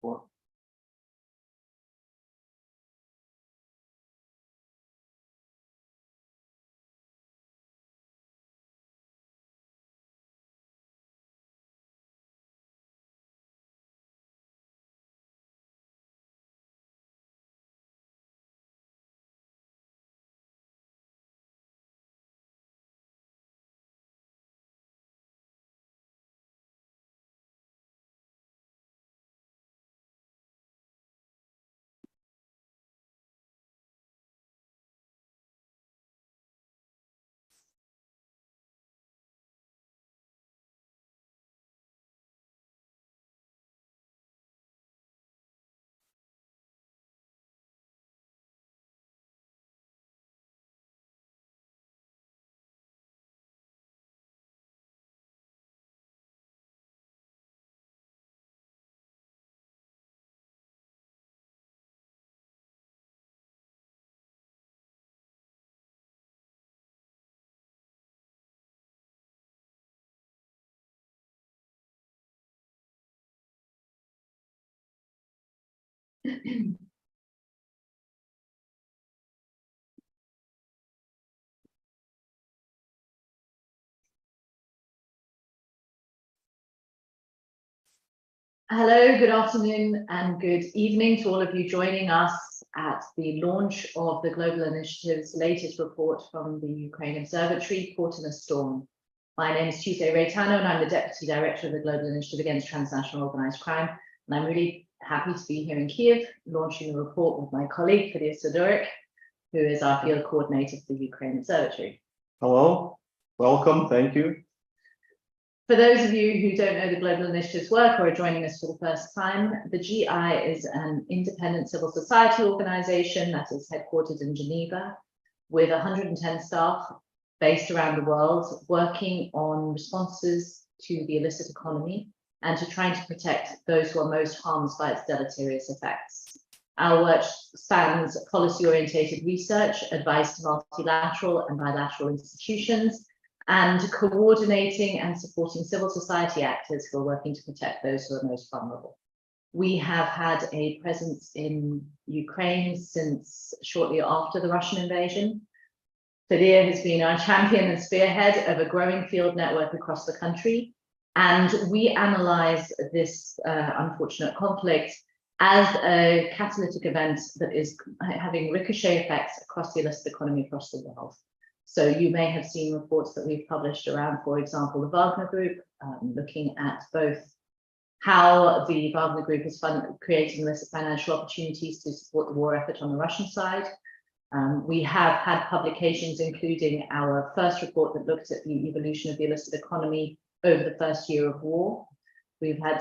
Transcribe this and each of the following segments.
report. Hello, good afternoon and good evening to all of you joining us at the launch of the Global Initiative's latest report from the Ukraine Observatory, Caught in a Storm. My name is Tuesday Reitano and I'm the Deputy Director of the Global Initiative Against Transnational Organised Crime. And I'm really happy to be here in Kiev, launching the report with my colleague, Odesa, who is our field coordinator for the Ukraine Observatory. Hello, welcome, thank you. For those of you who don't know the Global Initiative's work or are joining us for the first time, the GI is an independent civil society organization that is headquartered in Geneva with 110 staff based around the world, working on responses to the illicit economy and to trying to protect those who are most harmed by its deleterious effects. Our work spans policy-orientated research, advice to multilateral and bilateral institutions, and coordinating and supporting civil society actors who are working to protect those who are most vulnerable. We have had a presence in Ukraine since shortly after the Russian invasion. Fadir has been our champion and spearhead of a growing field network across the country, and we analyze this unfortunate conflict as a catalytic event that is having ricochet effects across the illicit economy across the world. So you may have seen reports that we've published around, for example, the Wagner Group, looking at both how the Wagner Group is creating illicit financial opportunities to support the war effort on the Russian side. We have had publications, including our first report that looked at the evolution of the illicit economy over the first year of war. We've had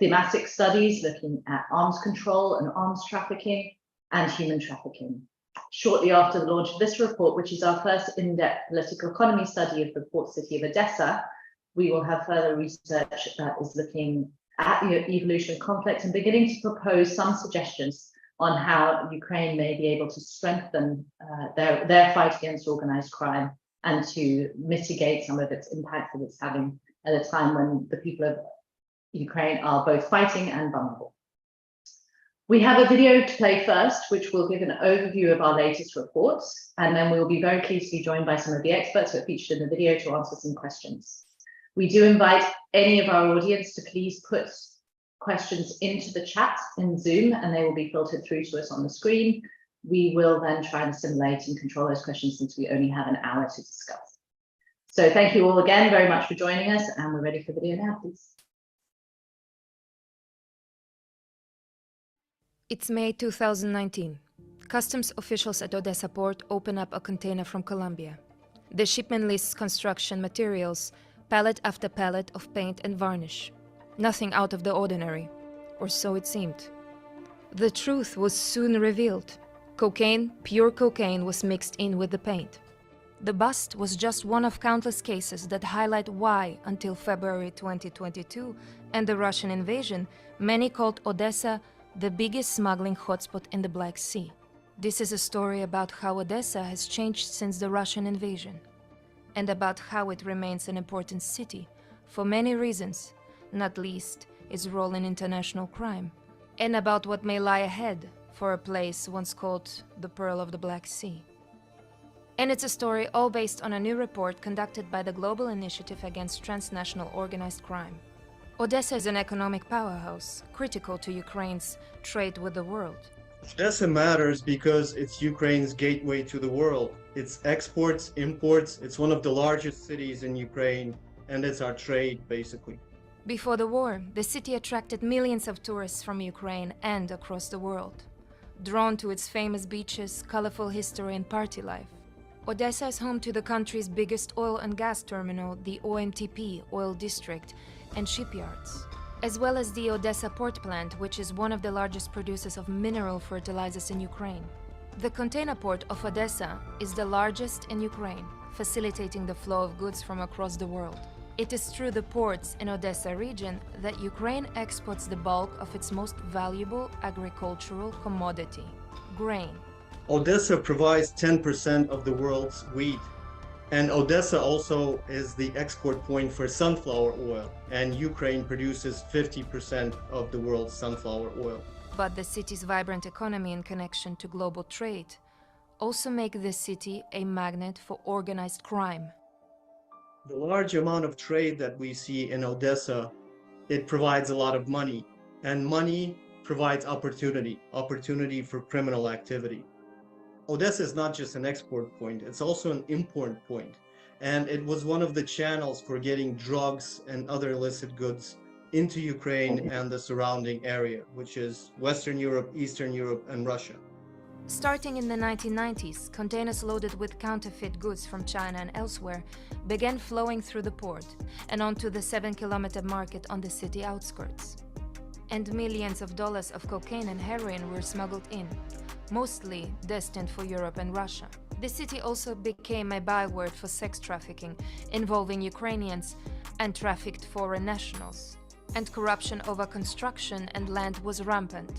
thematic studies looking at arms control and arms trafficking and human trafficking. Shortly after the launch of this report, which is our first in-depth political economy study of the port city of Odesa, we will have further research that is looking at the evolution of conflict and beginning to propose some suggestions on how Ukraine may be able to strengthen their fight against organized crime and to mitigate some of its impact that it's having at a time when the people of Ukraine are both fighting and vulnerable. We have a video to play first, which will give an overview of our latest reports, and then we will be very pleased to be joined by some of the experts who are featured in the video to answer some questions. We do invite any of our audience to please put questions into the chat in Zoom, and they will be filtered through to us on the screen. We will then try and assimilate and control those questions since we only have an hour to discuss. So thank you all again very much for joining us, and we're ready for the video now, please. It's May 2019. Customs officials at Odesa port open up a container from Colombia. The shipment lists construction materials, pallet after pallet of paint and varnish. Nothing out of the ordinary, or so it seemed. The truth was soon revealed. Cocaine, pure cocaine, was mixed in with the paint. The bust was just one of countless cases that highlight why, until February 2022 and the Russian invasion, many called Odesa the biggest smuggling hotspot in the Black Sea. This is a story about how Odesa has changed since the Russian invasion, and about how it remains an important city for many reasons, not least its role in international crime, and about what may lie ahead for a place once called the Pearl of the Black Sea. And it's a story all based on a new report conducted by the Global Initiative Against Transnational Organized Crime. Odesa is an economic powerhouse, critical to Ukraine's trade with the world. Odesa matters because it's Ukraine's gateway to the world. It's exports, imports, it's one of the largest cities in Ukraine, and it's our trade, basically. Before the war, the city attracted millions of tourists from Ukraine and across the world, drawn to its famous beaches, colorful history, and party life. Odesa is home to the country's biggest oil and gas terminal, the OMTP oil district, and shipyards, as well as the Odesa port plant, which is one of the largest producers of mineral fertilizers in Ukraine. The container port of Odesa is the largest in Ukraine, facilitating the flow of goods from across the world. It is through the ports in Odesa region that Ukraine exports the bulk of its most valuable agricultural commodity, grain. Odesa provides 10% of the world's wheat. And Odesa also is the export point for sunflower oil, and Ukraine produces 50% of the world's sunflower oil. But the city's vibrant economy and connection to global trade also make the city a magnet for organized crime. The large amount of trade that we see in Odesa, it provides a lot of money, and money provides opportunity for criminal activity. Odesa is not just an export point, it's also an import point. And it was one of the channels for getting drugs and other illicit goods into Ukraine and the surrounding area, which is Western Europe, Eastern Europe, and Russia. Starting in the 1990s, containers loaded with counterfeit goods from China and elsewhere began flowing through the port and onto the 7-kilometer market on the city outskirts. And millions of dollars of cocaine and heroin were smuggled in, mostly destined for Europe and Russia. The city also became a byword for sex trafficking involving Ukrainians and trafficked foreign nationals. And corruption over construction and land was rampant.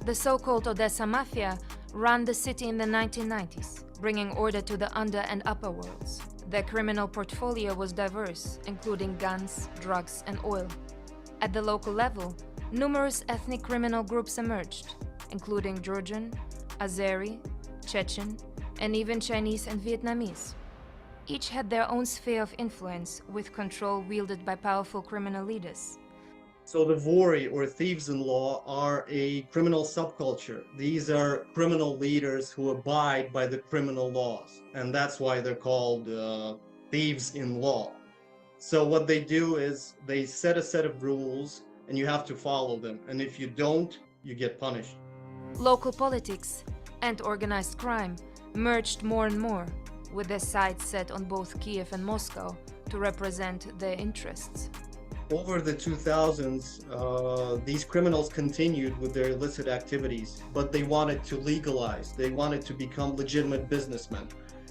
The so-called Odesa Mafia ran the city in the 1990s, bringing order to the under and upper worlds. Their criminal portfolio was diverse, including guns, drugs, and oil. At the local level, numerous ethnic criminal groups emerged, including Georgian, Azeri, Chechen, and even Chinese and Vietnamese. Each had their own sphere of influence, with control wielded by powerful criminal leaders. So the Vori, or thieves-in-law, are a criminal subculture. These are criminal leaders who abide by the criminal laws, and that's why they're called thieves-in-law. So what they do is they set a set of rules, and you have to follow them. And if you don't, you get punished. Local politics and organized crime merged more and more, with their sights set on both Kiev and Moscow to represent their interests. Over the 2000s, these criminals continued with their illicit activities, but they wanted to legalize. They wanted to become legitimate businessmen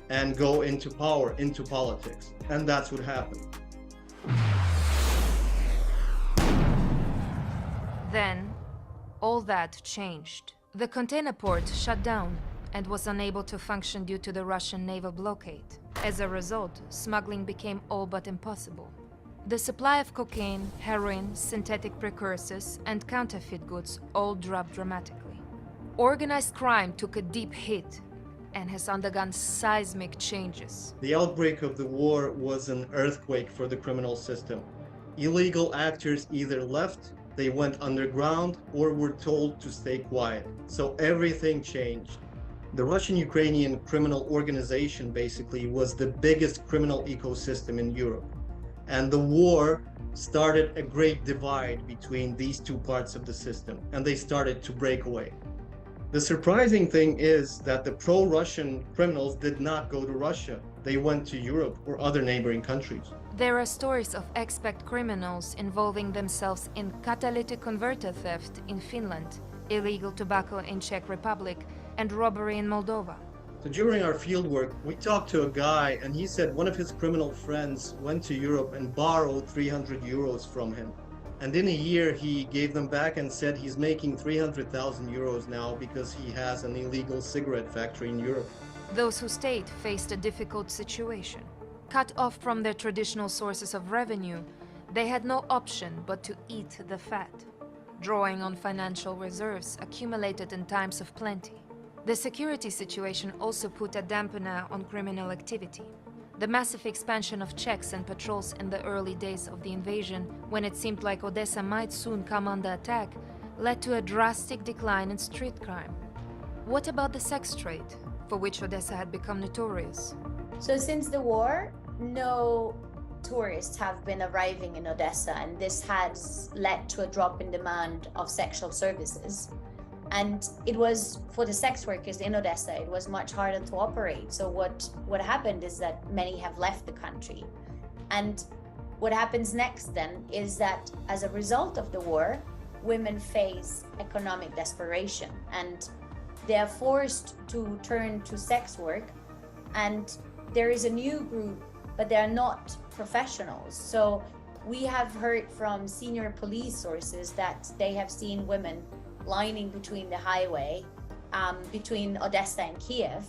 and go into power, into politics. And that's what happened. Then, all that changed. The container port shut down and was unable to function due to the Russian naval blockade. As a result, smuggling became all but impossible. The supply of cocaine, heroin, synthetic precursors, and counterfeit goods all dropped dramatically. Organized crime took a deep hit and has undergone seismic changes. The outbreak of the war was an earthquake for the criminal system. Illegal actors either left, they went underground, or were told to stay quiet. So everything changed. The Russian-Ukrainian criminal organization basically was the biggest criminal ecosystem in Europe. And the war started a great divide between these two parts of the system, and they started to break away. The surprising thing is that the pro-Russian criminals did not go to Russia. They went to Europe or other neighboring countries. There are stories of expat criminals involving themselves in catalytic converter theft in Finland, illegal tobacco in Czech Republic, and robbery in Moldova. So during our fieldwork, we talked to a guy, and he said one of his criminal friends went to Europe and borrowed 300 euros from him. And in a year, he gave them back and said he's making 300,000 euros now because he has an illegal cigarette factory in Europe. Those who stayed faced a difficult situation. Cut off from their traditional sources of revenue, they had no option but to eat the fat. drawing on financial reserves accumulated in times of plenty. The security situation also put a dampener on criminal activity. The massive expansion of checks and patrols in the early days of the invasion, when it seemed like Odessa might soon come under attack, led to a drastic decline in street crime. What about the sex trade, for which Odessa had become notorious? So since the war, no tourists have been arriving in Odessa, and this has led to a drop in demand of sexual services. And it was, for the sex workers in Odessa, it was much harder to operate. So what happened is that many have left the country. And what happens next then is that as a result of the war, women face economic desperation and they are forced to turn to sex work. And there is a new group, but they are not professionals. So we have heard from senior police sources that they have seen women lining between the highway between Odessa and Kiev.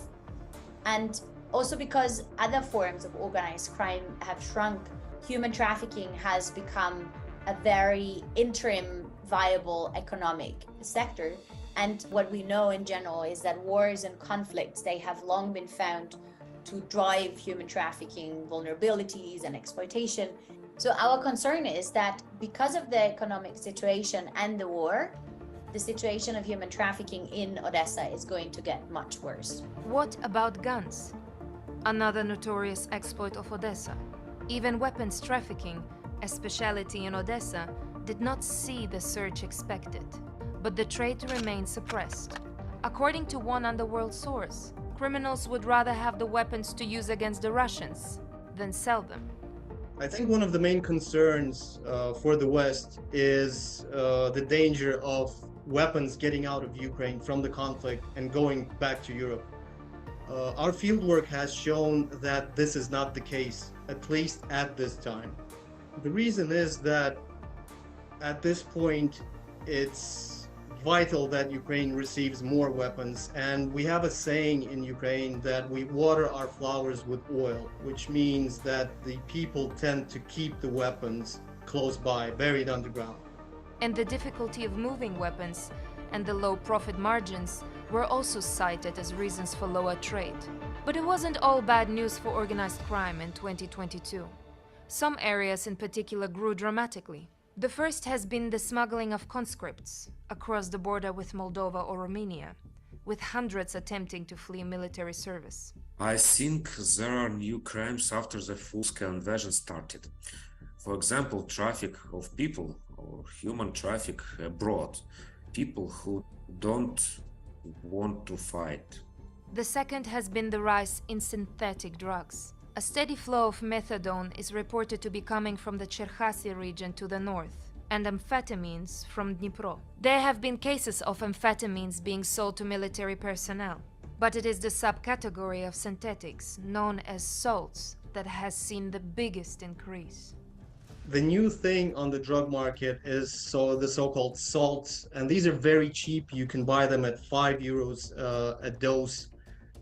And also because other forms of organized crime have shrunk, human trafficking has become a very interim viable economic sector. And what we know in general is that wars and conflicts, they have long been found to drive human trafficking vulnerabilities and exploitation. So our concern is that because of the economic situation and the war, the situation of human trafficking in Odessa is going to get much worse. What about guns? Another notorious exploit of Odessa. Even weapons trafficking, a specialty in Odessa, did not see the surge expected, but the trade remained suppressed. According to one underworld source, criminals would rather have the weapons to use against the Russians than sell them. I think one of the main concerns for the West is the danger of weapons getting out of Ukraine from the conflict and going back to Europe. Our fieldwork has shown that this is not the case, at least at this time. The reason is that at this point, it's vital that Ukraine receives more weapons. And we have a saying in Ukraine that we water our flowers with oil, which means that the people tend to keep the weapons close by, buried underground. And the difficulty of moving weapons and the low profit margins were also cited as reasons for lower trade. But it wasn't all bad news for organized crime in 2022. Some areas in particular grew dramatically. The first has been the smuggling of conscripts across the border with Moldova or Romania, with hundreds attempting to flee military service. I think there are new crimes after the full-scale invasion started. For example, traffic of people or human traffic abroad, people who don't want to fight. The second has been the rise in synthetic drugs. A steady flow of methadone is reported to be coming from the Cherkasy region to the north, and amphetamines from Dnipro. There have been cases of amphetamines being sold to military personnel, but it is the subcategory of synthetics, known as salts, that has seen the biggest increase. The new thing on the drug market is the so-called salts, and these are very cheap. You can buy them at €5 a dose,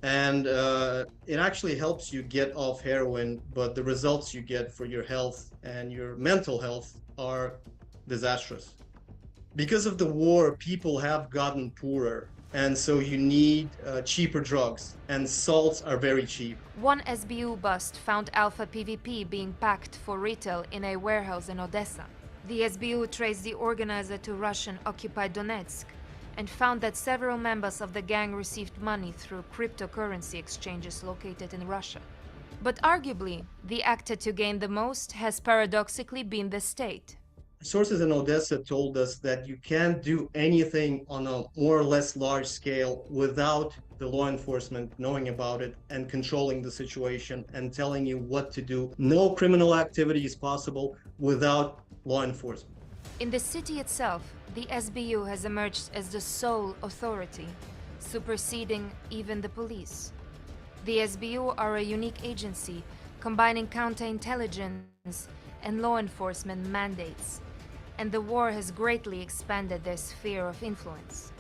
and it actually helps you get off heroin, but the results you get for your health and your mental health are disastrous. Because of the war, people have gotten poorer, and so you need cheaper drugs, and salts are very cheap. One SBU bust found alpha PVP being packed for retail in a warehouse in Odessa. The SBU traced the organizer to Russian-occupied Donetsk and found that several members of the gang received money through cryptocurrency exchanges located in Russia. But arguably, the actor to gain the most has paradoxically been the state. Sources in Odessa told us that you can't do anything on a more or less large scale without the law enforcement knowing about it and controlling the situation and telling you what to do. No criminal activity is possible without law enforcement. In the city itself, the SBU has emerged as the sole authority, superseding even the police. The SBU are a unique agency combining counterintelligence and law enforcement mandates, and the war has greatly expanded their sphere of influence.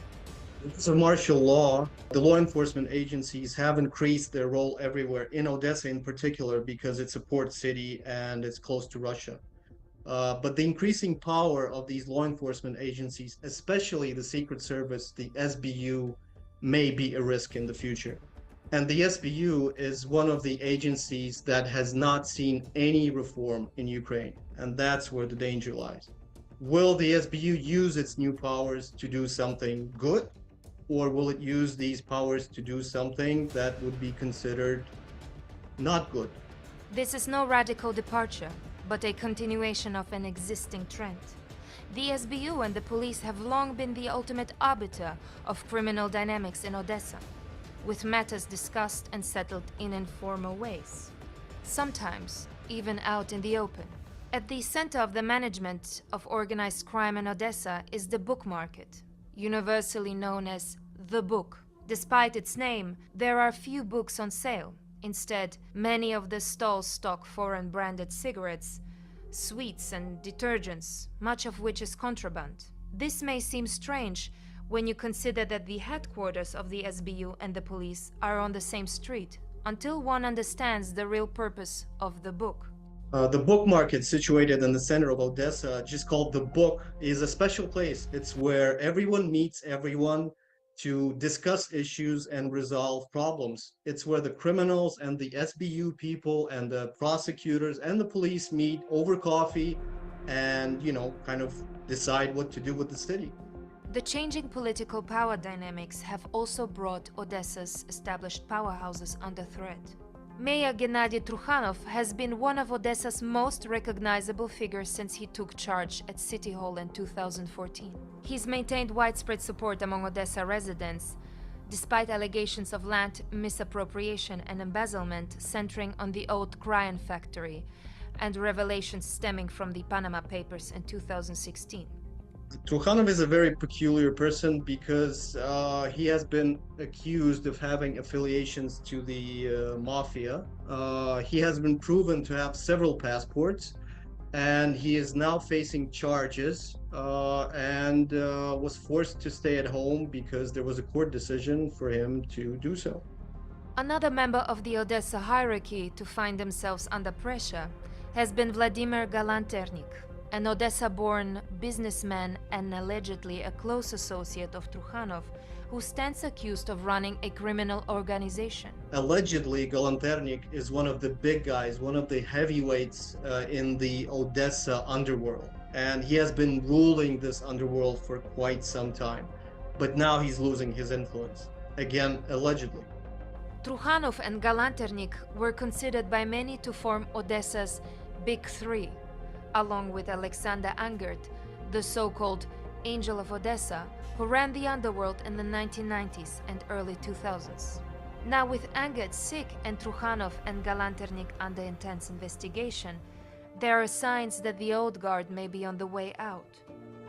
Because of martial law, the law enforcement agencies have increased their role everywhere, in Odessa in particular, because it's a port city and it's close to Russia. But the increasing power of these law enforcement agencies, especially the Secret Service, the SBU, may be a risk in the future. And the SBU is one of the agencies that has not seen any reform in Ukraine. And that's where the danger lies. Will the SBU use its new powers to do something good? Or will it use these powers to do something that would be considered not good? This is no radical departure, but a continuation of an existing trend. The SBU and the police have long been the ultimate arbiter of criminal dynamics in Odessa, with matters discussed and settled in informal ways, sometimes even out in the open. At the center of the management of organized crime in Odessa is the book market, universally known as the book. Despite its name, there are few books on sale. Instead, many of the stalls stock foreign branded cigarettes, sweets and detergents, much of which is contraband. This may seem strange when you consider that the headquarters of the SBU and the police are on the same street, until one understands the real purpose of the book. The book market, situated in the center of Odessa, just called The Book, is a special place. It's where everyone meets everyone to discuss issues and resolve problems. It's where the criminals and the SBU people and the prosecutors and the police meet over coffee and, kind of decide what to do with the city. The changing political power dynamics have also brought Odessa's established powerhouses under threat. Mayor Gennady Trukhanov has been one of Odessa's most recognizable figures since he took charge at City Hall in 2014. He's maintained widespread support among Odessa residents, despite allegations of land misappropriation and embezzlement centering on the old Cryan factory and revelations stemming from the Panama Papers in 2016. Trukhanov is a very peculiar person because he has been accused of having affiliations to the mafia. He has been proven to have several passports, and he is now facing charges and was forced to stay at home because there was a court decision for him to do so. Another member of the Odessa hierarchy to find themselves under pressure has been Vladimir Galanternik, an Odessa-born businessman and allegedly a close associate of Trukhanov, who stands accused of running a criminal organization. Allegedly, Galanternik is one of the big guys, one of the heavyweights in the Odessa underworld. And he has been ruling this underworld for quite some time. But now he's losing his influence. Again, allegedly. Trukhanov and Galanternik were considered by many to form Odessa's Big Three, along with Alexander Angert, the so-called Angel of Odessa, who ran the underworld in the 1990s and early 2000s. Now with Angert sick and Trukhanov and Galanternik under intense investigation, there are signs that the old guard may be on the way out.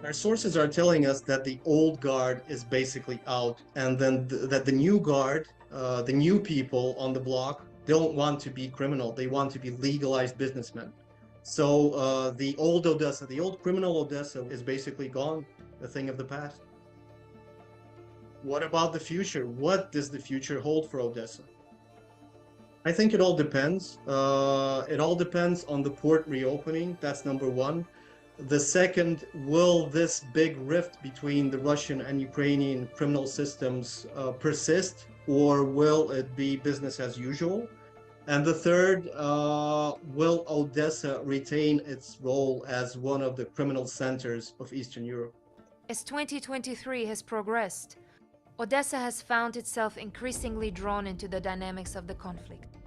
Our sources are telling us that the old guard is basically out, and then that the new guard, the new people on the block, don't want to be criminal. They want to be legalized businessmen. So the old Odessa, the old criminal Odessa is basically gone, a thing of the past. What about the future? What does the future hold for Odessa? I think it all depends. It all depends on the port reopening. That's number one. The second, will this big rift between the Russian and Ukrainian criminal systems persist, or will it be business as usual? And the third, will Odessa retain its role as one of the criminal centers of Eastern Europe? As 2023 has progressed, Odessa has found itself increasingly drawn into the dynamics of the conflict.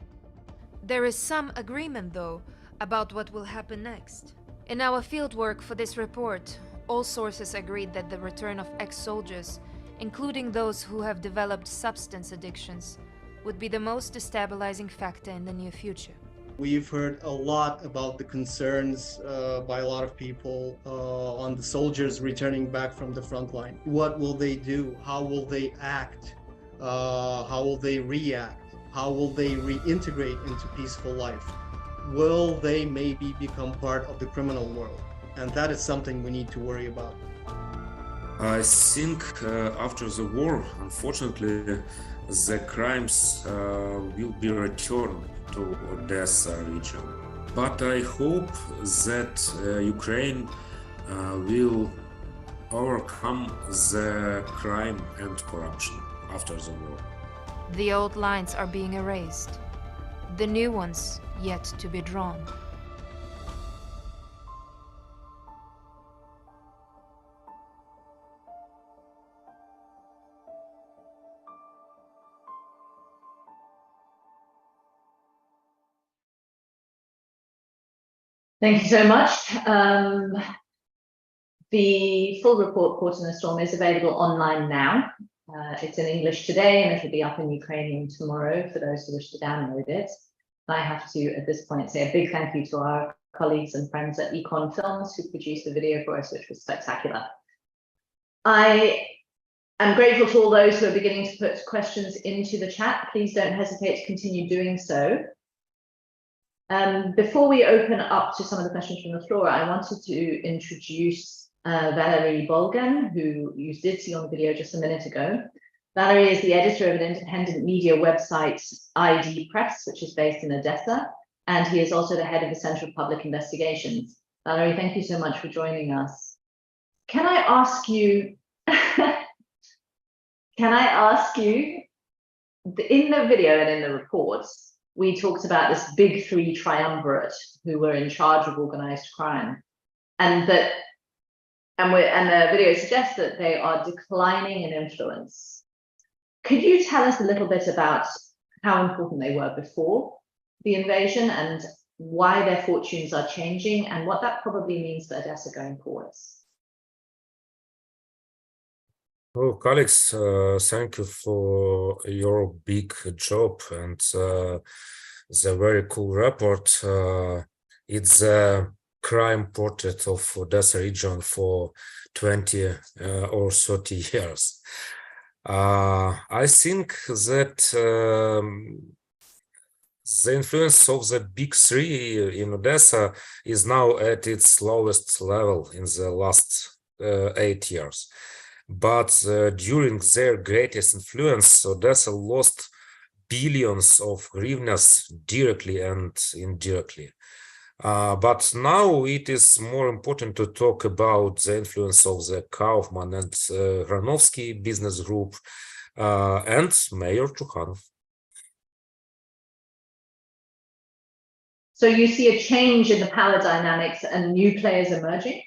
There is some agreement, though, about what will happen next. In our fieldwork for this report, all sources agreed that the return of ex-soldiers, including those who have developed substance addictions, would be the most destabilizing factor in the near future. We've heard a lot about the concerns by a lot of people on the soldiers returning back from the front line. What will they do? How will they act? How will they react? How will they reintegrate into peaceful life? Will they maybe become part of the criminal world? And that is something we need to worry about. I think after the war, unfortunately, the crimes will be returned to Odessa region. But I hope that Ukraine will overcome the crime and corruption after the war. The old lines are being erased, the new ones yet to be drawn. Thank you so much. The full report, Caught in the Storm, is available online now. It's in English today, and it'll be up in Ukrainian tomorrow for those who wish to download it. I have to, at this point, say a big thank you to our colleagues and friends at Econ Films who produced the video for us, which was spectacular. I am grateful to all those who are beginning to put questions into the chat. Please don't hesitate to continue doing so. Before we open up to some of the questions from the floor, I wanted to introduce Valerie Bolgan, who you did see on the video just a minute ago. Valerie is the editor of an independent media website, ID Press, which is based in Odessa, and he is also the head of the Center of Public Investigations. Valerie, thank you so much for joining us. Can I ask you, in the video and in the reports, we talked about this big three triumvirate who were in charge of organized crime, and the video suggests that they are declining in influence. Could you tell us a little bit about how important they were before the invasion and why their fortunes are changing and what that probably means for Odessa going forwards? Oh, colleagues, thank you for your big job and the very cool report. It's a crime portrait of Odessa region for 20 or 30 years. I think that the influence of the big three in Odessa is now at its lowest level in the last 8 years. But during their greatest influence, Odessa lost billions of hryvnias directly and indirectly. But now it is more important to talk about the influence of the Kaufman and Granovsky business group and Mayor Chukhanov. So you see a change in the power dynamics and new players emerging?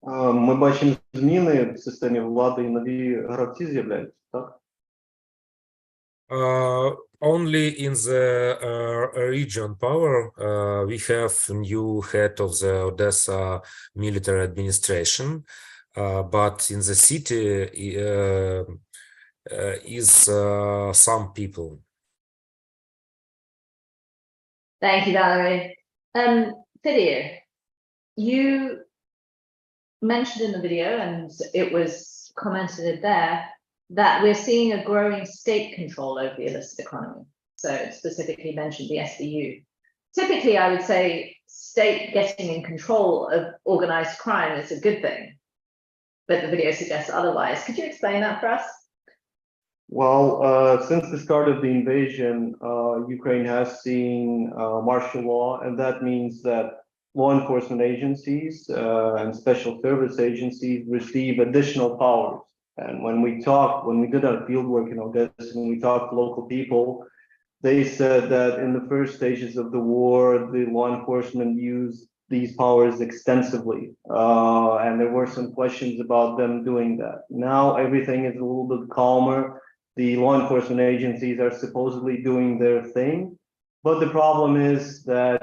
Ми бачимо зміни в системі влади і нові гравці з'являються, так? Only in the region power, we have new head of the Odessa military administration, but in the city is some people. Thank you, Valerie. Fidir, you mentioned in the video, and it was commented there, that we're seeing a growing state control over the illicit economy. So it specifically mentioned the SBU. Typically, I would say state getting in control of organized crime is a good thing, but the video suggests otherwise. Could you explain that for us? Well, since the start of the invasion, Ukraine has seen martial law, and that means that law enforcement agencies and special service agencies receive additional powers. And when we did our field work in Odessa, when we talked to local people, they said that in the first stages of the war, the law enforcement used these powers extensively. And there were some questions about them doing that. Now everything is a little bit calmer. The law enforcement agencies are supposedly doing their thing. But the problem is that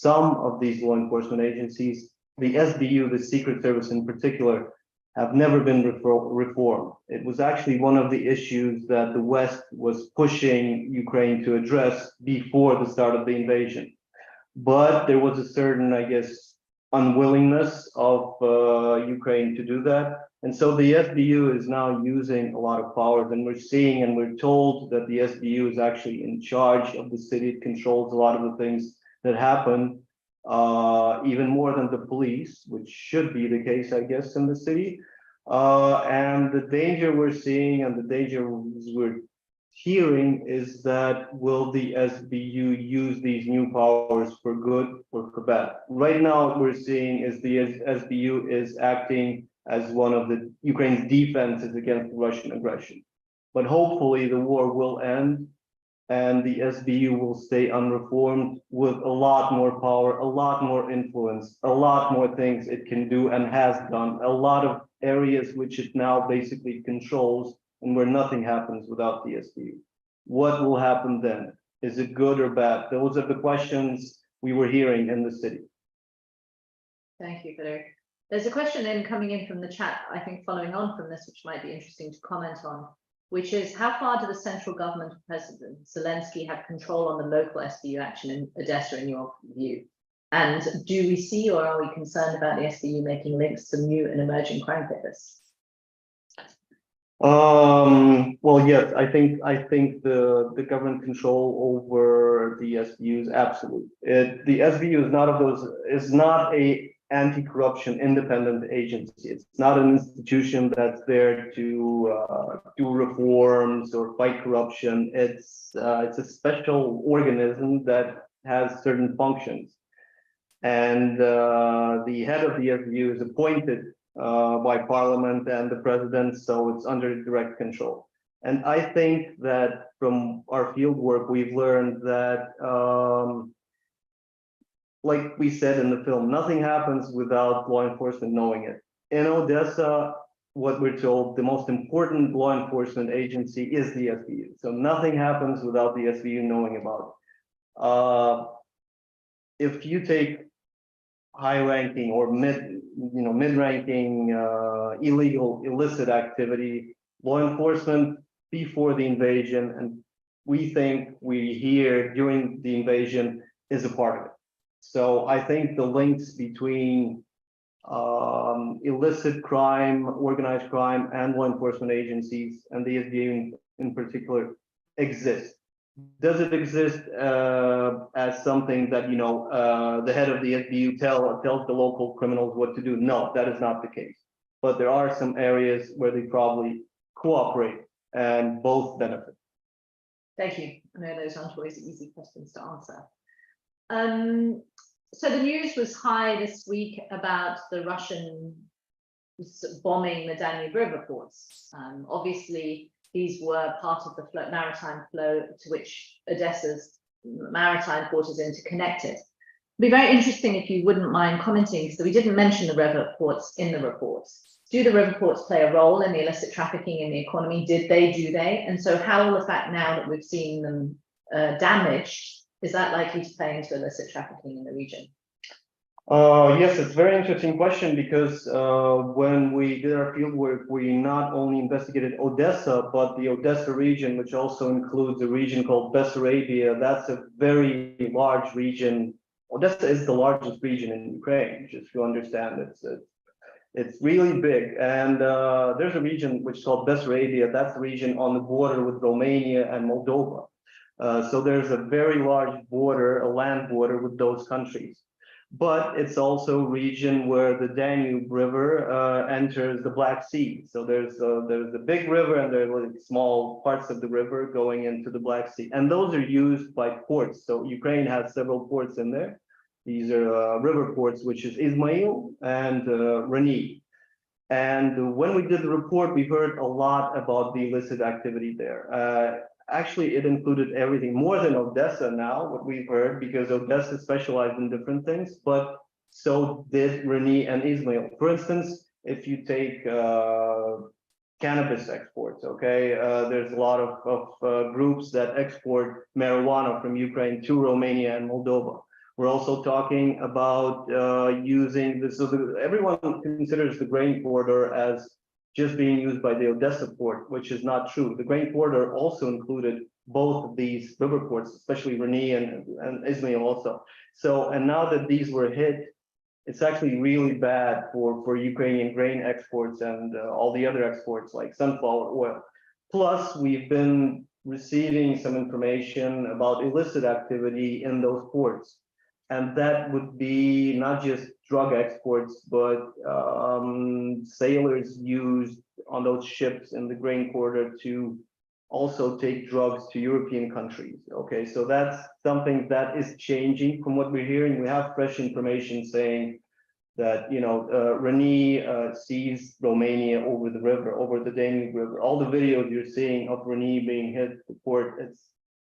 some of these law enforcement agencies, the SBU, the Secret Service in particular, have never been reformed. It was actually one of the issues that the West was pushing Ukraine to address before the start of the invasion. But there was a certain, I guess, unwillingness of Ukraine to do that. And so the SBU is now using a lot of powers, and we're seeing and we're told that the SBU is actually in charge of the city. It controls a lot of the things that happen, even more than the police, which should be the case, I guess, in the city. And the danger we're seeing and the danger we're hearing is that will the SBU use these new powers for good or for bad? Right now, what we're seeing is the SBU is acting as one of the Ukraine's defenses against Russian aggression. But hopefully the war will end and the SBU will stay unreformed with a lot more power, a lot more influence, a lot more things it can do and has done, a lot of areas which it now basically controls and where nothing happens without the SBU. What will happen then? Is it good or bad? Those are the questions we were hearing in the city. Thank you, Fedor. There's a question coming in from the chat, I think following on from this, which might be interesting to comment on, which is how far do the central government of President Zelensky have control on the local SBU action in Odessa in your view? And do we see or are we concerned about the SBU making links to new and emerging crime figures? Well, yes, I think the government control over the SBU is absolute. The SBU is not a anti-corruption independent agency. It's not an institution that's there to do reforms or fight corruption. It's a special organism that has certain functions. And the head of the SBU is appointed by parliament and the president, so it's under direct control. And I think that from our field work, we've learned that like we said in the film, nothing happens without law enforcement knowing it. In Odessa, what we're told, the most important law enforcement agency is the SBU. So nothing happens without the SBU knowing about it. If you take high-ranking or mid-ranking illegal, illicit activity, law enforcement before the invasion, and we think we hear during the invasion is a part of it. So I think the links between illicit crime, organized crime, and law enforcement agencies, and the SBU in particular, exist. Does it exist as something that the head of the SBU tells the local criminals what to do? No, that is not the case. But there are some areas where they probably cooperate and both benefit. Thank you. I know those aren't always easy questions to answer. So the news was high this week about the Russian bombing the Danube River ports. Obviously, these were part of the maritime flow to which Odessa's maritime port is interconnected. It'd be very interesting if you wouldn't mind commenting, so we didn't mention the river ports in the report. Do the river ports play a role in the illicit trafficking in the economy? Do they? And so how will the fact now that we've seen them damaged, is that likely to play into illicit trafficking in the region? Yes, it's a very interesting question because when we did our field work, we not only investigated Odessa, but the Odessa region, which also includes a region called Bessarabia. That's a very large region. Odessa is the largest region in Ukraine, just to understand. It's really big. And there's a region which is called Bessarabia. That's the region on the border with Romania and Moldova. So there's a very large border, a land border with those countries. But it's also a region where the Danube River enters the Black Sea. So there's the big river and there's like small parts of the river going into the Black Sea. And those are used by ports. So Ukraine has several ports in there. These are river ports, which is Izmail and Reni. And when we did the report, we heard a lot about the illicit activity there. Actually, it included everything, more than Odessa now, what we've heard, because Odessa specialized in different things, but so did Reni and Izmail. For instance, if you take cannabis exports, okay, there's a lot of groups that export marijuana from Ukraine to Romania and Moldova. We're also talking about using this, so everyone considers the grain corridor as just being used by the Odessa port, which is not true. The grain corridor also included both of these river ports, especially Reni and Izmail also. So, and now that these were hit, it's actually really bad for Ukrainian grain exports and all the other exports like sunflower oil. Plus, we've been receiving some information about illicit activity in those ports. And that would be not just drug exports, but sailors used on those ships in the grain corridor to also take drugs to European countries. Okay, so that's something that is changing from what we're hearing. We have fresh information saying that, Reni sees Romania over the river, over the Danube River. All the videos you're seeing of Reni being hit the port,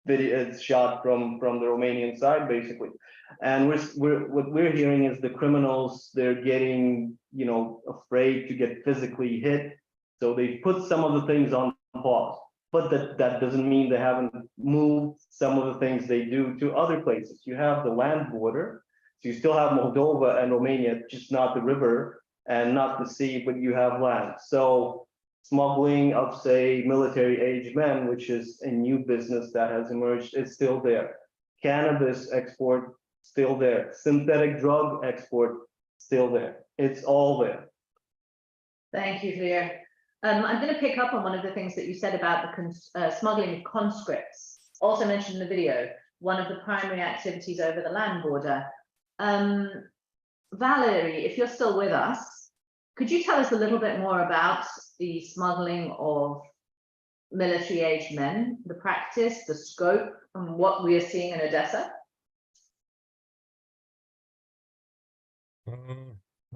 it's shot from the Romanian side, basically. And what we're hearing is the criminals, they're getting, afraid to get physically hit. So they put some of the things on pause, but that doesn't mean they haven't moved some of the things they do to other places. You have the land border. So you still have Moldova and Romania, just not the river and not the sea, but you have land. So smuggling of, say, military-aged men, which is a new business that has emerged, is still there. Cannabis export, still there. Synthetic drug export, still there. It's all there. Thank you, Vir. I'm going to pick up on one of the things that you said about the smuggling of conscripts, also mentioned in the video, one of the primary activities over the land border. Valerie, if you're still with us, could you tell us a little bit more about the smuggling of military-aged men, the practice, the scope, and what we are seeing in Odessa?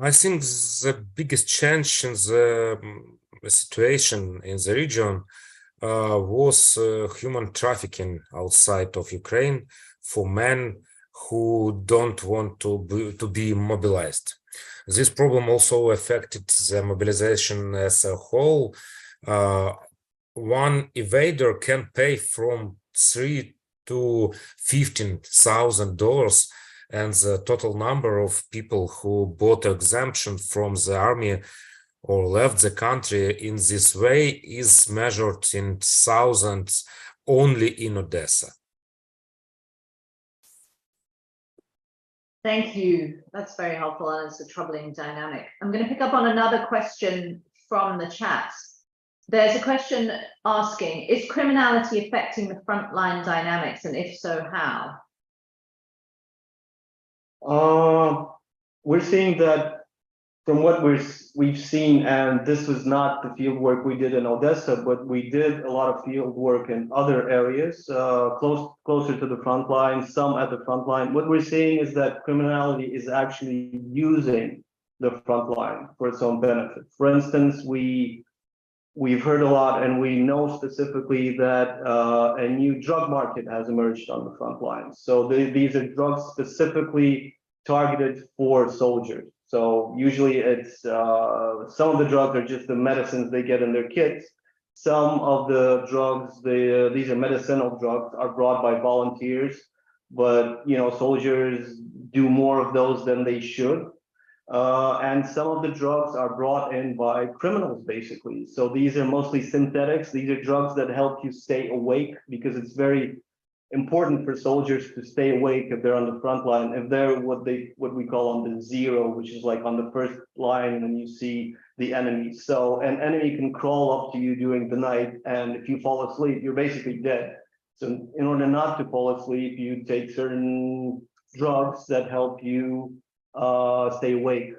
I think the biggest change in the situation in the region was human trafficking outside of Ukraine for men who don't want to be mobilized. This problem also affected the mobilization as a whole. One evader can pay from $3,000 to $15,000, and the total number of people who bought exemption from the army or left the country in this way is measured in thousands only in Odessa. Thank you. That's very helpful, and it's a troubling dynamic. I'm going to pick up on another question from the chat. There's a question asking, is criminality affecting the frontline dynamics, and if so, how? We're seeing that from what we've seen, and this was not the field work we did in Odessa, but we did a lot of field work in other areas, closer to the front line, some at the front line. What we're seeing is that criminality is actually using the front line for its own benefit. For instance, we've heard a lot, and we know specifically that a new drug market has emerged on the front line. So these are drugs specifically targeted for soldiers. So usually it's some of the drugs are just the medicines they get in their kits. Some of the drugs, these are medicinal drugs, are brought by volunteers, but soldiers do more of those than they should. And some of the drugs are brought in by criminals, basically. So these are mostly synthetics. These are drugs that help you stay awake, because it's very important for soldiers to stay awake if they're on the front line. If they're what we call on the zero, which is like on the first line and you see the enemy. So an enemy can crawl up to you during the night, and if you fall asleep, you're basically dead. So in order not to fall asleep, you take certain drugs that help you stay awake.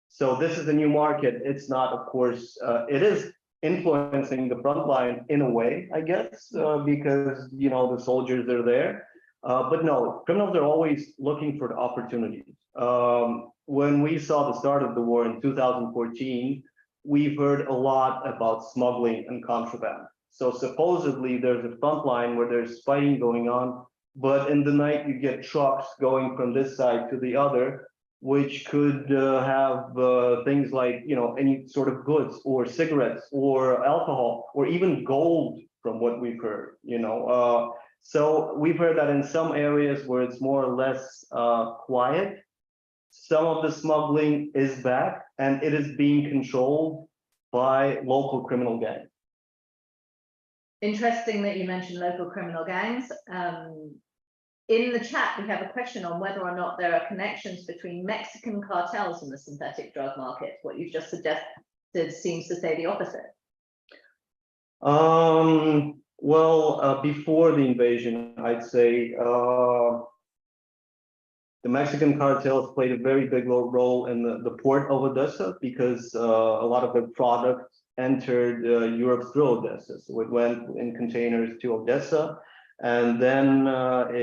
So this is a new market. It's not, of course, it is influencing the front line in a way, I guess, because the soldiers are there. But no, criminals are always looking for the opportunities. When we saw the start of the war in 2014, we've heard a lot about smuggling and contraband. So supposedly there's a front line where there's fighting going on, but in the night you get trucks going from this side to the other, which could have things like, any sort of goods or cigarettes or alcohol or even gold, from what we've heard, So we've heard that in some areas where it's more or less quiet, some of the smuggling is back, and it is being controlled by local criminal gangs. Interesting that you mentioned local criminal gangs. In the chat, we have a question on whether or not there are connections between Mexican cartels and the synthetic drug market. What you've just suggested seems to say the opposite. Well, before the invasion, I'd say the Mexican cartels played a very big role in the port of Odessa, because a lot of the products entered Europe through Odessa. So it went in containers to Odessa, and then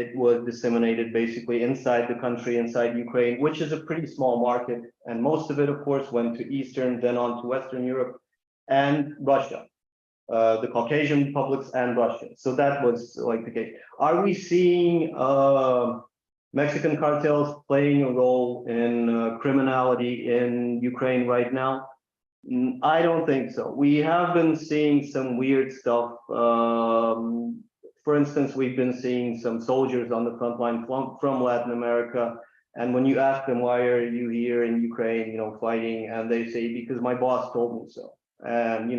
it was disseminated basically inside the country, inside Ukraine, which is a pretty small market. And most of it, of course, went to Eastern, then on to Western Europe and Russia, the Caucasian republics and Russia. So that was like the case. Are we seeing Mexican cartels playing a role in criminality in Ukraine right now? I don't think so. We have been seeing some weird stuff. For instance, we've been seeing some soldiers on the front line from Latin America. And when you ask them, why are you here in Ukraine, fighting? And they say, because my boss told me so. And,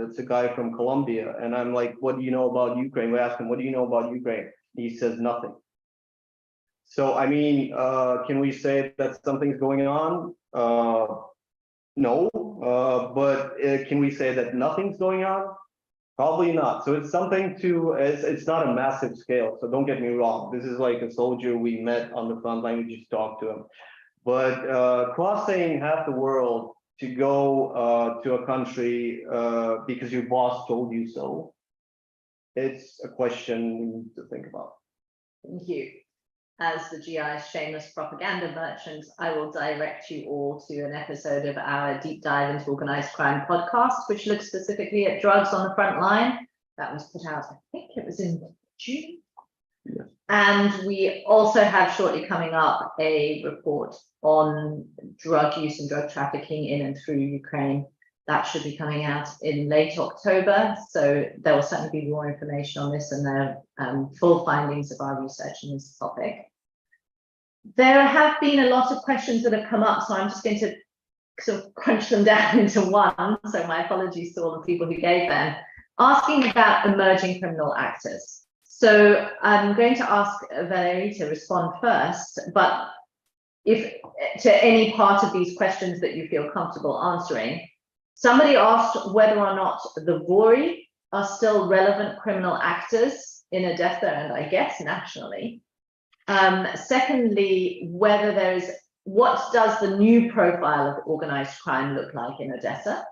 it's a guy from Colombia. And I'm like, what do you know about Ukraine? We ask him, what do you know about Ukraine? He says nothing. So, I mean, can we say that something's going on? No, but can we say that nothing's going on? Probably not. So it's something it's not a massive scale. So don't get me wrong. This is like a soldier we met on the front line. We just talked to him. But crossing half the world to go to a country because your boss told you so, it's a question we need to think about. Thank you. As the GI's shameless propaganda merchants, I will direct you all to an episode of our Deep Dive into Organized Crime podcast, which looks specifically at drugs on the front line. That was put out, I think it was in June. Yeah. And we also have shortly coming up a report on drug use and drug trafficking in and through Ukraine. That should be coming out in late October. So there will certainly be more information on this and the full findings of our research on this topic. There have been a lot of questions that have come up, so I'm just going to sort of crunch them down into one. So my apologies to all the people who gave them. Asking about emerging criminal actors. So I'm going to ask Valerie to respond first, but if to any part of these questions that you feel comfortable answering. Somebody asked whether or not the Vori are still relevant criminal actors in Odessa and I guess nationally. Secondly, what does the new profile of organized crime look like in Odessa?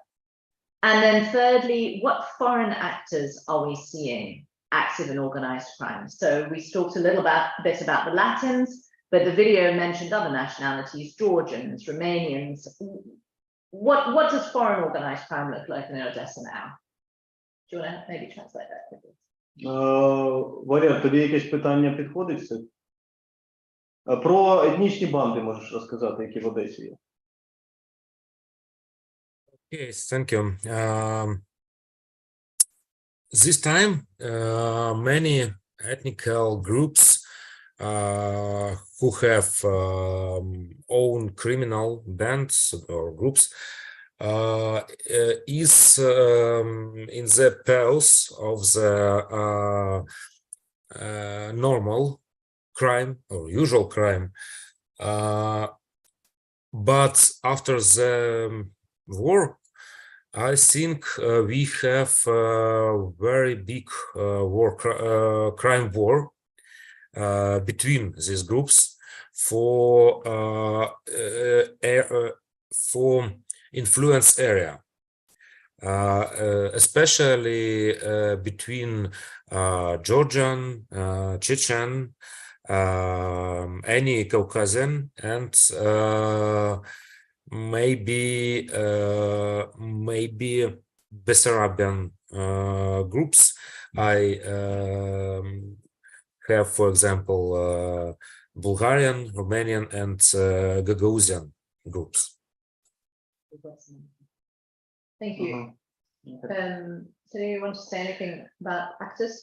And then thirdly, what foreign actors are we seeing active in organized crime? So we talked a bit about the Latins, but the video mentioned other nationalities, Georgians, Romanians. What does foreign organized crime look like in Odessa now? Do you want to maybe translate that quickly? Валер, тобі якесь питання підходить все? Про етнічні банди можеш розказати, які в Одесі є. Yes, thank you. This time, many ethnical groups who have own criminal bands or groups is in the pulse of the normal crime or usual crime. But after the war, I think we have a very big crime war between these groups for influence area, especially between Georgian, Chechen, any Caucasian, and maybe Bessarabian groups. I have, for example, Bulgarian, Romanian, and Gagauzian groups. Thank you. So do you want to say anything about actors?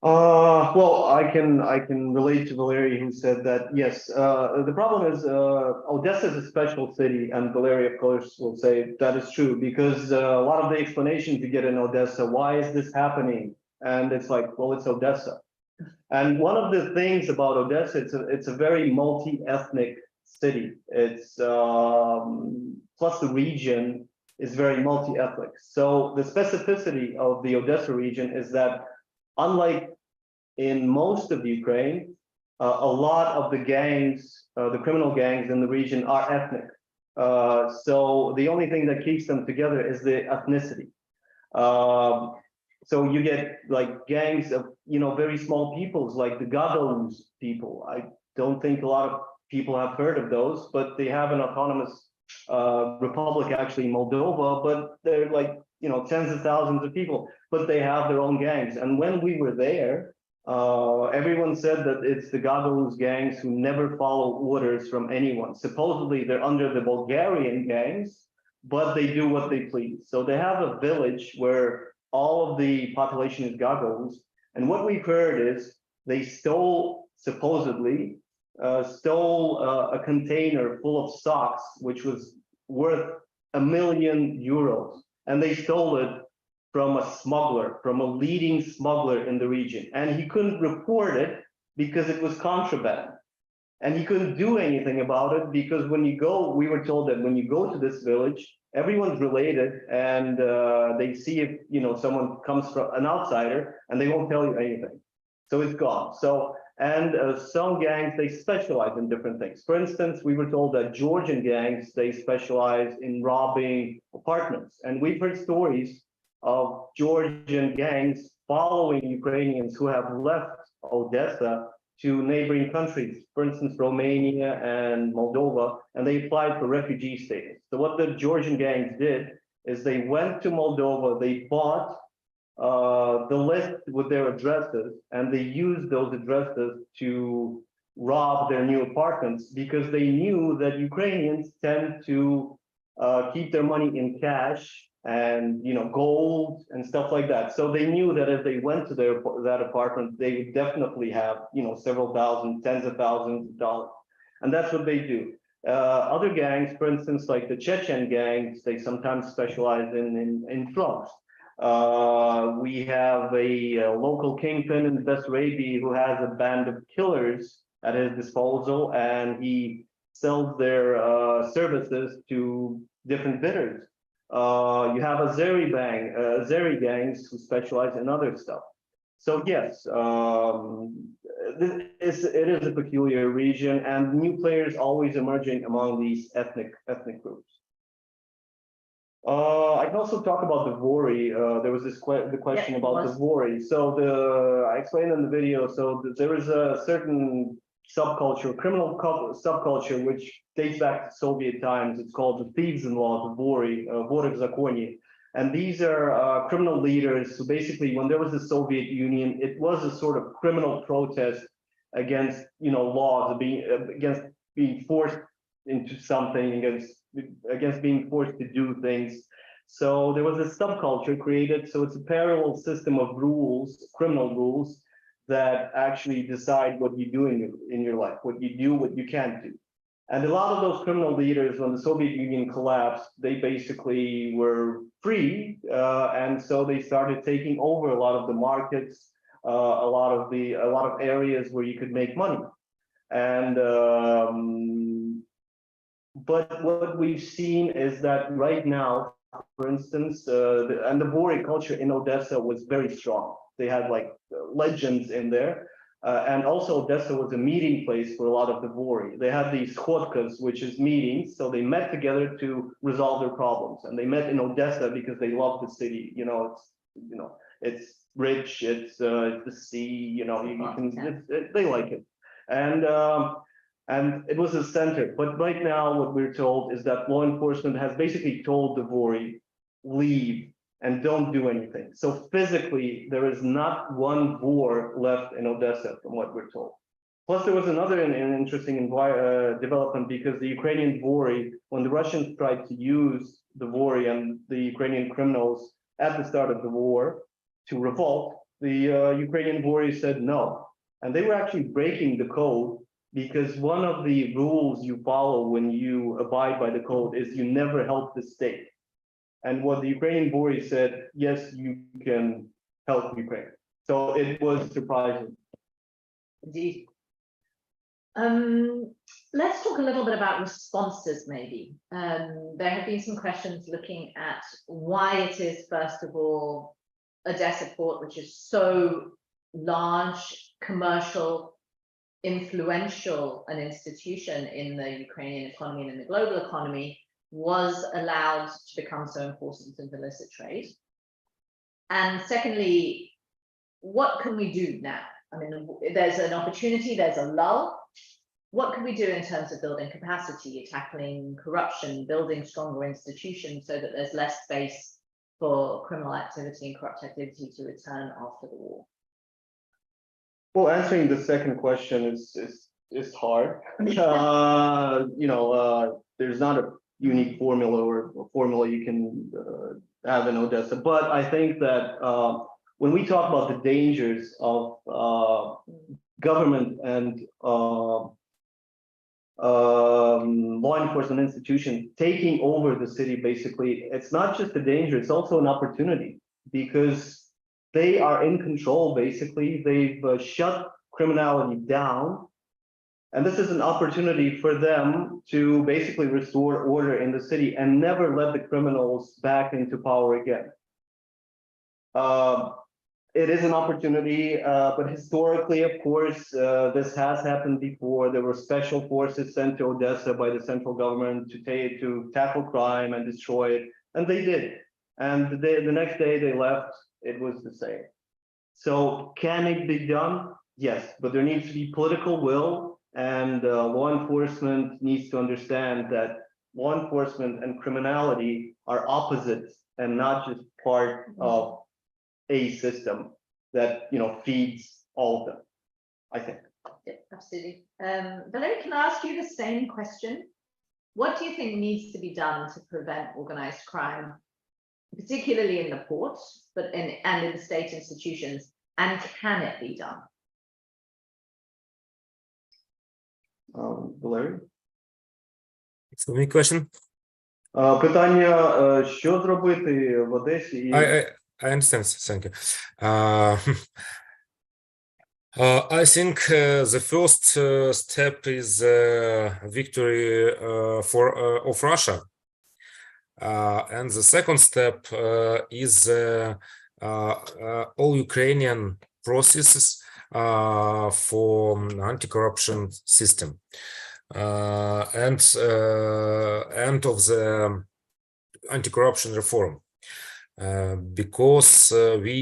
Well, I can relate to Valerie, who said that yes. The problem is Odessa is a special city, and Valerie, of course, will say that is true because a lot of the explanation to get in Odessa, why is this happening? And it's like, well, it's Odessa. And one of the things about Odessa, it's a very multi-ethnic city. It's plus the region is very multi-ethnic. So the specificity of the Odessa region is that unlike in most of Ukraine, a lot of the gangs, the criminal gangs in the region are ethnic. So the only thing that keeps them together is the ethnicity. So you get like gangs of, very small peoples like the Gagauz people. I don't think a lot of people have heard of those, but they have an autonomous republic actually in Moldova, but they're like, tens of thousands of people, but they have their own gangs. And when we were there, everyone said that it's the Gagauz gangs who never follow orders from anyone. Supposedly they're under the Bulgarian gangs, but they do what they please. So they have a village where all of the population is Gagauz. And what we've heard is they supposedly stole a container full of socks, which was worth €1 million. And they stole it from a smuggler, from a leading smuggler in the region. And he couldn't report it because it was contraband. And he couldn't do anything about it because we were told that when you go to this village, everyone's related and they see if, someone comes from an outsider and they won't tell you anything. So it's gone. And some gangs, they specialize in different things. For instance, we were told that Georgian gangs, they specialize in robbing apartments. And we've heard stories of Georgian gangs following Ukrainians who have left Odessa to neighboring countries, for instance, Romania and Moldova, and they applied for refugee status. So what the Georgian gangs did is they went to Moldova, they bought the list with their addresses, and they used those addresses to rob their new apartments because they knew that Ukrainians tend to keep their money in cash and gold and stuff like that. So they knew that if they went to that apartment, they would definitely have several thousand, tens of thousands of dollars, and that's what they do. Other gangs, for instance, like the Chechen gangs, they sometimes specialize in drugs. We have a local kingpin in Bessarabia who has a band of killers at his disposal, and he sells their services to different bidders. You have Azeri gangs who specialize in other stuff. So yes, it is a peculiar region, and new players always emerging among these ethnic groups. I can also talk about the Vori. There was the question about the Vori. So I explained in the video. So there is a certain subculture, criminal subculture, which dates back to Soviet times. It's called the thieves-in-law, the Vori, Vori в законе. And these are criminal leaders who basically, when there was the Soviet Union, it was a sort of criminal protest against, laws, against being forced into something, against being forced to do things. So there was a subculture created. So it's a parallel system of rules, criminal rules, that actually decide what you do in your life, what you do, what you can't do. And a lot of those criminal leaders, when the Soviet Union collapsed, they basically were free. And so they started taking over a lot of the markets, a lot of areas where you could make money. And but what we've seen is that right now, for instance, the Vori culture in Odessa was very strong. They had like legends in there. And also Odessa was a meeting place for a lot of the Vori. They had these schodkas, which is meetings. So they met together to resolve their problems. And they met in Odessa because they love the city. It's rich, it's the sea, they like it. And it was a center. But right now, what we're told is that law enforcement has basically told the Vori, leave and don't do anything. So physically, there is not one Vor left in Odessa, from what we're told. Plus, there was another interesting development because the Ukrainian Vori, when the Russians tried to use the Vori and the Ukrainian criminals at the start of the war to revolt, the Ukrainian Vori said no. And they were actually breaking the code because one of the rules you follow when you abide by the code is you never help the state. And what the Ukrainian Vori said, yes, you can help Ukraine. So it was surprising. Indeed. Let's talk a little bit about responses, maybe. There have been some questions looking at why it is, first of all, Odesa port, which is so large, commercial, influential an institution in the Ukrainian economy and in the global economy, was allowed to become so important in illicit trade. And secondly, what can we do now? I mean, there's an opportunity, there's a lull. What can we do in terms of building capacity, tackling corruption, building stronger institutions so that there's less space for criminal activity and corrupt activity to return after the war? Well, answering the second question is hard. There's not a unique formula or a formula you can have in Odessa, but I think that when we talk about the dangers of government and law enforcement institution taking over the city, basically, it's not just a danger, it's also an opportunity, because they are in control, basically. They've shut criminality down. And this is an opportunity for them to basically restore order in the city and never let the criminals back into power again. It is an opportunity, but historically, of course, this has happened before. There were special forces sent to Odessa by the central government to tackle crime and destroy it, and they did. And the next day they left, it was the same. So can it be done? Yes, but there needs to be political will, and law enforcement needs to understand that law enforcement and criminality are opposites and not just part of a system that feeds all of them, I think. Yeah, absolutely. Valery, can I ask you the same question? What do you think needs to be done to prevent organized crime, particularly in the ports, and in the state institutions, and can it be done? Valery? It's a me question. Питання, що зробити в Одесі? I understand. Thank you. I think the first step is victory of Russia, and the second step is all Ukrainian processes for anti-corruption system and end of the anti-corruption reform. Because we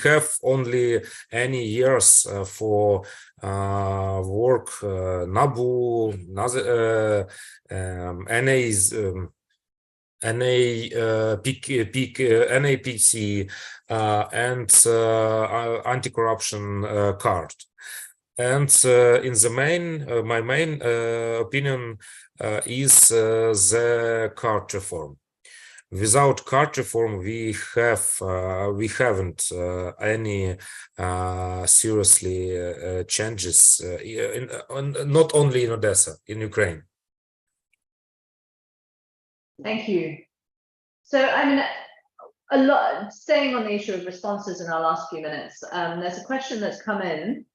have only any years for work NABU, NAPC, and anti-corruption card. And in the my main opinion is the card reform. Without card reform, we haven't any seriously changes not only in Odessa, in Ukraine. Thank you. So, I mean, a lot, staying on the issue of responses in our last few minutes, there's a question that's come in,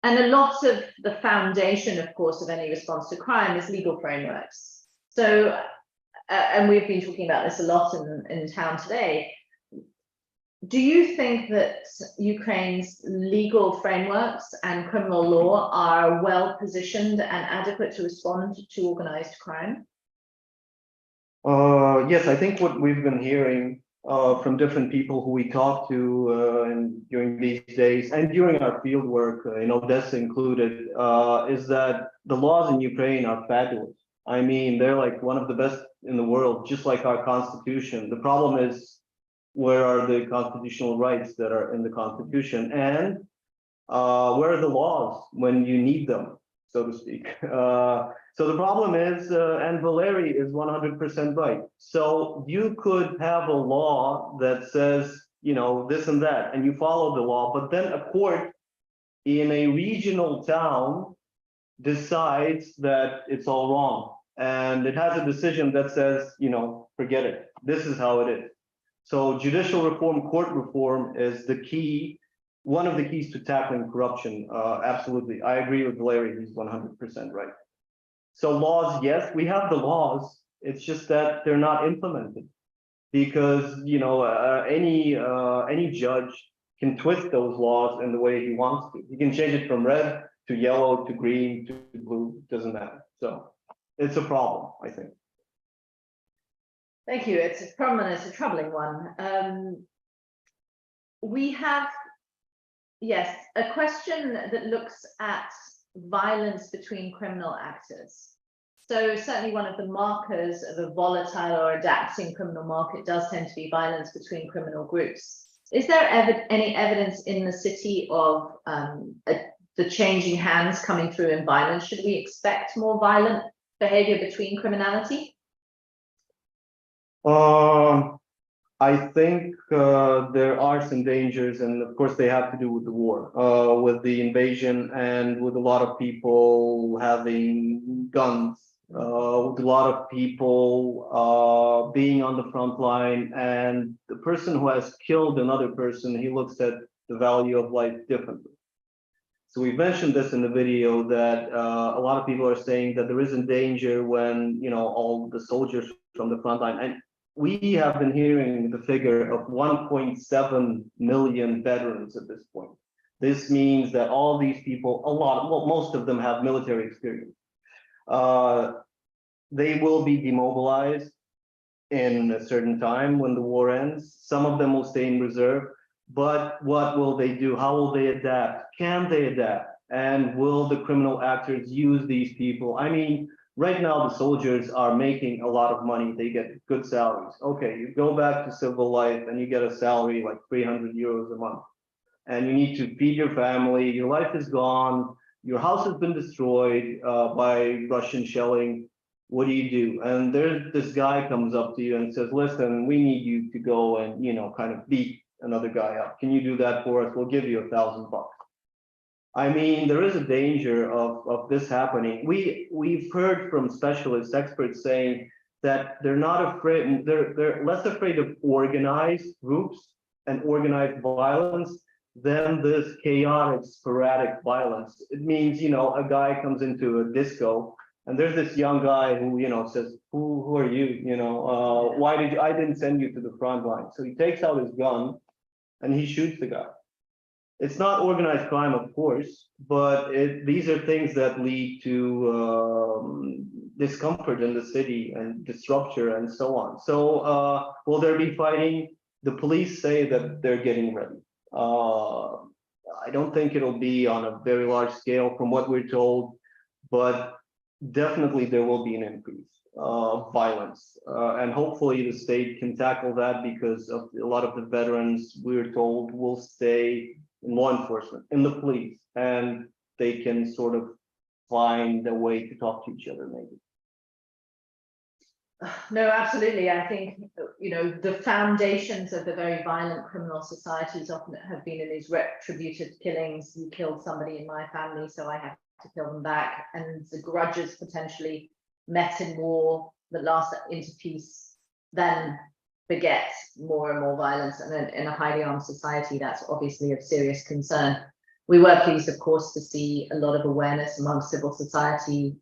and a lot of the foundation, of course, of any response to crime is legal frameworks. So, and we've been talking about this a lot in town today. Do you think that Ukraine's legal frameworks and criminal law are well positioned and adequate to respond to organized crime? Yes, I think what we've been hearing from different people who we talk to during these days and during our field work, in Odessa included, is that the laws in Ukraine are fabulous. I mean, they're like one of the best in the world, just like our constitution. The problem is, where are the constitutional rights that are in the constitution, and where are the laws when you need them, so to speak? So the problem is, and Valery is 100% right. So you could have a law that says, this and that, and you follow the law, but then a court in a regional town decides that it's all wrong. And it has a decision that says, forget it. This is how it is. So judicial reform, court reform is the key, one of the keys to tackling corruption. Absolutely. I agree with Valery. He's 100% right. So laws, yes, we have the laws. It's just that they're not implemented because, any judge can twist those laws in the way he wants to. He can change it from red to yellow to green to blue, doesn't matter. So it's a problem, I think. Thank you. It's a problem and it's a troubling one. We have, yes, a question that looks at violence between criminal actors. So certainly one of the markers of a volatile or adapting criminal market does tend to be violence between criminal groups. Is there any evidence in the city of the changing hands coming through in violence? Should we expect more violent behavior between criminality? I think there are some dangers, and of course they have to do with the war, with the invasion, and with a lot of people having guns, with a lot of people being on the front line, and the person who has killed another person, he looks at the value of life differently. So we mentioned this in the video that a lot of people are saying that there is a danger when, you know, all the soldiers from the front line, and we have been hearing the figure of 1.7 million veterans at this point. This means that all these people, well, most of them have military experience. They will be demobilized in a certain time when the war ends. Some of them will stay in reserve, but what will they do? How will they adapt? Can they adapt? And will the criminal actors use these people? I mean, right now, the soldiers are making a lot of money. They get good salaries. Okay, you go back to civil life and you get a salary like 300 euros a month. And you need to feed your family. Your life is gone. Your house has been destroyed by Russian shelling. What do? And there's this guy comes up to you and says, listen, we need you to go and, you know, kind of beat another guy up. Can you do that for us? We'll give you $1,000. I mean, there is a danger of this happening. We've heard from specialists, experts saying that they're not afraid, they're less afraid of organized groups and organized violence than this chaotic, sporadic violence. It means, you know, a guy comes into a disco and there's this young guy who, you know, says, who are you? You know, I didn't send you to the front line. So he takes out his gun and he shoots the guy. It's not organized crime, of course, but these are things that lead to discomfort in the city and disruption and so on. So will there be fighting? The police say that they're getting ready. I don't think it'll be on a very large scale from what we're told, but definitely there will be an increase of violence. And hopefully the state can tackle that because of a lot of the veterans, we're told, will stay in law enforcement, in the police, and they can sort of find a way to talk to each other, maybe. No, absolutely. I think, you know, the foundations of the very violent criminal societies often have been in these retributive killings. You killed somebody in my family, so I have to kill them back. And the grudges potentially met in war that last into peace, then begets more and more violence, and in a highly armed society, that's obviously of serious concern. We were pleased, of course, to see a lot of awareness among civil society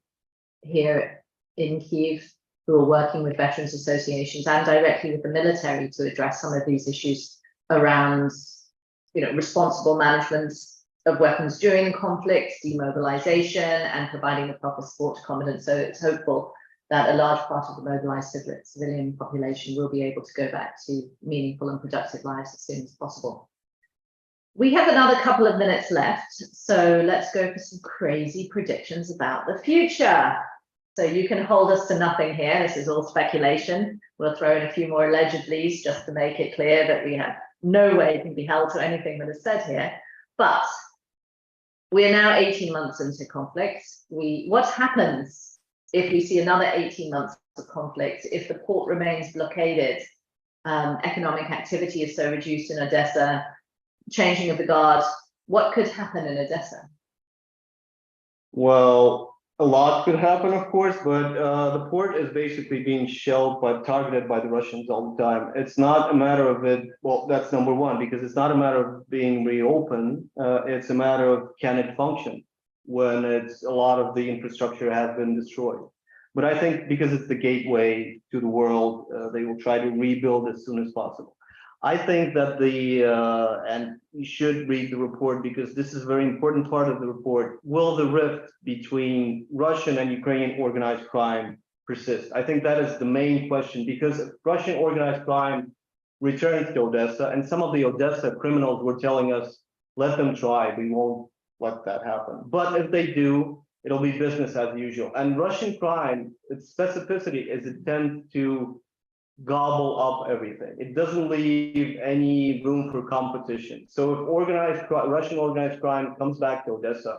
here in Kyiv, who are working with veterans associations and directly with the military to address some of these issues around, you know, responsible management of weapons during the conflict, demobilization, and providing the proper support to combatants. So it's hopeful that a large part of the mobilized civilian population will be able to go back to meaningful and productive lives as soon as possible. We have another couple of minutes left, so let's go for some crazy predictions about the future. So you can hold us to nothing here. This is all speculation. We'll throw in a few more allegedlys just to make it clear that we have no way can be held to anything that is said here. But we are now 18 months into conflict. What happens if we see another 18 months of conflict, if the port remains blockaded, economic activity is so reduced in Odesa, changing of the guard, what could happen in Odesa? Well, a lot could happen, of course, but the port is basically being shelled, targeted by the Russians all the time. It's not a matter of it, well, that's number one, because it's not a matter of being reopened. It's a matter of can it function when a lot of the infrastructure has been destroyed. But I think because it's the gateway to the world, they will try to rebuild as soon as possible. I think that and you should read the report because this is a very important part of the report. Will the rift between Russian and Ukrainian organized crime persist? I think that is the main question, because if Russian organized crime returns to Odessa, and some of the Odessa criminals were telling us, let them try, we won't let that happen. But if they do, it'll be business as usual. And Russian crime, its specificity is it tends to gobble up everything. It doesn't leave any room for competition. So if Russian organized crime comes back to Odessa,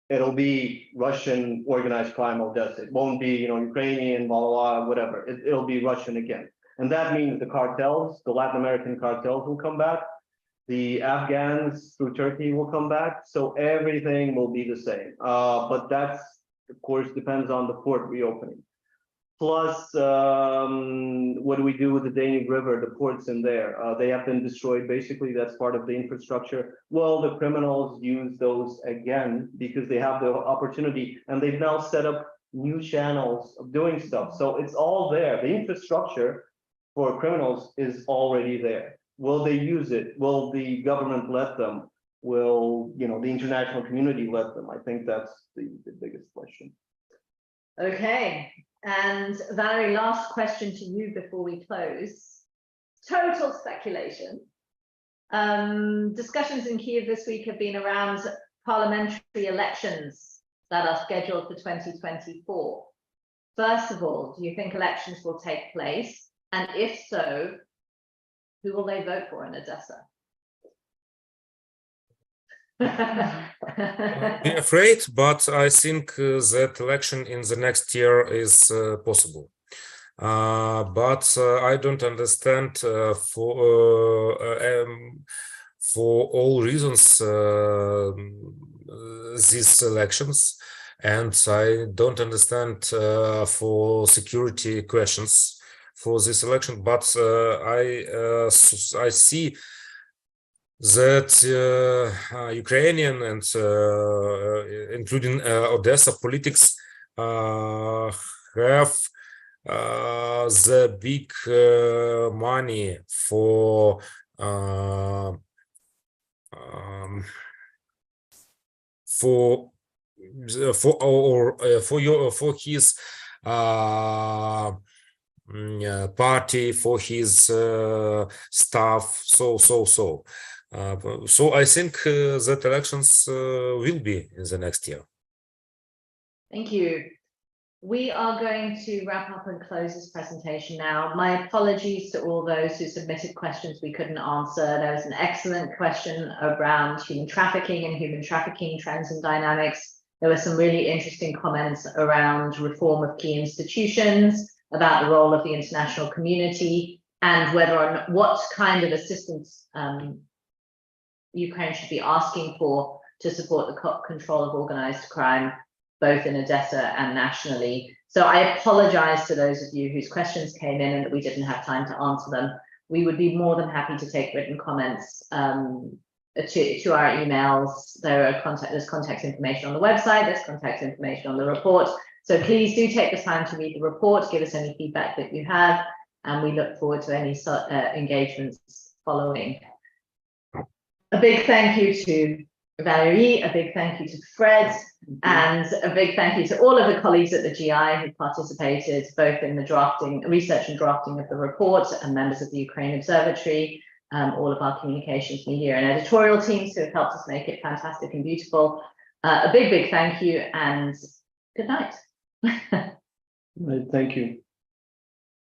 it'll be Russian organized crime Odessa. It won't be, Ukrainian, blah, blah, blah, whatever. It'll be Russian again. And that means the cartels, the Latin American cartels will come back. The Afghans through Turkey will come back. So everything will be the same. But that's, of course, depends on the port reopening. Plus, what do we do with the Danube River, the ports in there? They have been destroyed. Basically, that's part of the infrastructure. Well, the criminals use those again because they have the opportunity, and they've now set up new channels of doing stuff. So it's all there. The infrastructure for criminals is already there. Will they use it? Will the government let them? Will, the international community let them? I think that's the biggest question. Okay. And Valerie, last question to you before we close. Total speculation. Discussions in Kyiv this week have been around parliamentary elections that are scheduled for 2024. First of all, do you think elections will take place? And if so, who will they vote for in Odessa? Be afraid, but I think that election in the next year is possible. But I don't understand for all reasons these elections, and I don't understand for security questions for this election. But I see that Ukrainian and including Odessa politics have the big money for his party, for his staff, so I think that elections will be in the next year. Thank you. We are going to wrap up and close this presentation now. My apologies to all those who submitted questions we couldn't answer. There was an excellent question around human trafficking and human trafficking trends and dynamics. There were some really interesting comments around reform of key institutions, about the role of the international community, and whether or not, what kind of assistance Ukraine should be asking for to support the control of organized crime, both in Odessa and nationally. So I apologize to those of you whose questions came in and that we didn't have time to answer them. We would be more than happy to take written comments to our emails. There's contact information on the website, there's contact information on the report. So please do take the time to read the report, give us any feedback that you have, and we look forward to any engagements following. A big thank you to Valerie, a big thank you to Fred, and a big thank you to all of the colleagues at the GI who participated both in the research and drafting of the report, and members of the Ukraine Observatory, all of our communications, media and editorial teams who have helped us make it fantastic and beautiful. A big thank you, and good night. Thank you.